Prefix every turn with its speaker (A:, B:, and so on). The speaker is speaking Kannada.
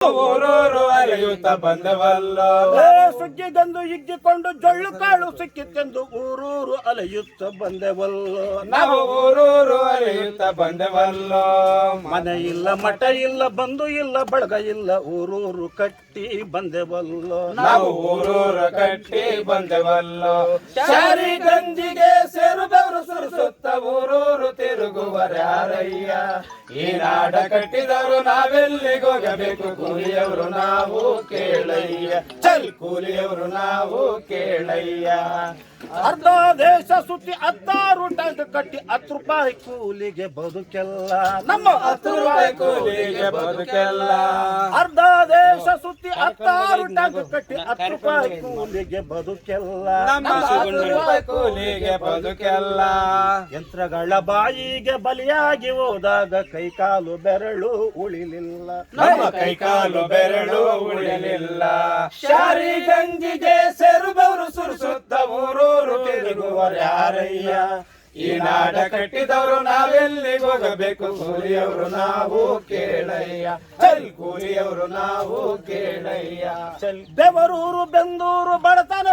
A: ಊರೂರು ಅಲೆಯುತ್ತ ಬಂದವಲ್ಲ.
B: ಸುಗ್ಗಿಗಂದು ಇಗ್ಗಿಕೊಂಡು ಜೊಳ್ಳು ಕಾಳು ಸಿಕ್ಕಿತ್ತೆಂದು ಊರೂರು ಅಲೆಯುತ್ತ ಬಂದೆವಲ್ಲ.
A: ನಾವು ಊರೂರು ಅಲೆಯುತ್ತ ಬಂದೆವಲ್ಲ.
B: ಮನೆ ಇಲ್ಲ ಮಠ ಇಲ್ಲ ಬಂಧು ಇಲ್ಲ ಬಳಗ ಇಲ್ಲ ಊರೂರು ಕಟ್ಟಿ ಬಂದೆವಲ್ಲ.
A: ನಾವು ಊರೂರು ಕಟ್ಟಿ ಬಂದೆವಲ್ಲ. ಶಾರಿ ಗಂಜಿಗೆ ಸೇರು ಬೆವರು ಸುರಿಸುತ್ತ ಊರೂರು ತಿರುಗುವರ್ಯಾರಯ್ಯ. ಈ ನಾಡ ಕಟ್ಟಿದವರು ನಾವೆಲ್ಲಿಗೆ ಹೋಗಬೇಕು, ಕೂಲಿಯವರು ನಾವು ಕೇಳಯ್ಯ. ಚಲ್ ಕೂಲಿಯವರು ನಾವು ಕೇಳಯ್ಯ.
B: ಅರ್ಧ ದೇಶ ಸುತ್ತಿ 16 ಟ್ಯಾಂಕ್ ಕಟ್ಟಿ 10 ರೂಪಾಯಿ ಕೂಲಿಗೆ ಬದುಕೆಲ್ಲ. ನಮ್ಮ
A: 10 ರೂಪಾಯಿ ಕೂಲಿಗೆ ಬದುಕೆಲ್ಲ.
B: ಅರ್ಧ ದೇಶ ಸುತ್ತಿ 16 ಟ್ಯಾಂಕ್ ಕಟ್ಟಿ 10 ರೂಪಾಯಿ ಕೂಲಿಗೆ ಬದುಕೆಲ್ಲ.
A: ನಮ್ಮ 10 ರೂಪಾಯಿ ಕೂಲಿಗೆ ಬದುಕೆಲ್ಲ.
B: ಯಂತ್ರಗಳ ಬಾಯಿಗೆ ಬಲಿಯಾಗಿ ಹೋದಾಗ ಕೈಕಾಲು ಬೆರಳು ಉಳಿಲಿಲ್ಲ.
A: ನಮ್ಮ ಕೈಕಾಲು ಬೆರಳು ಉಳಿಲಿಲ್ಲ. ಶಾರಿ ಗಂಜಿಗೆ ಸೇರು ಬೆವರು ಸುರಿಸುತ್ತ ಊರೂರು ತಿರುಗುವರ್ಯಾರಯ್ಯ. ಈ ನಾಡ ಕಟ್ಟಿದವರು ನಾವೆಲ್ಲಿಗೆ ಹೋಗಬೇಕು, ಕೂಲಿಯವರು ನಾವು ಕೇಳಯ್ಯ. ಚಲ್ ಕೂಲಿಯವರು ನಾವು ಕೇಳಯ್ಯ.
B: ಬೆವರೂರು ಬೆಂದೂರು ಬಡತನ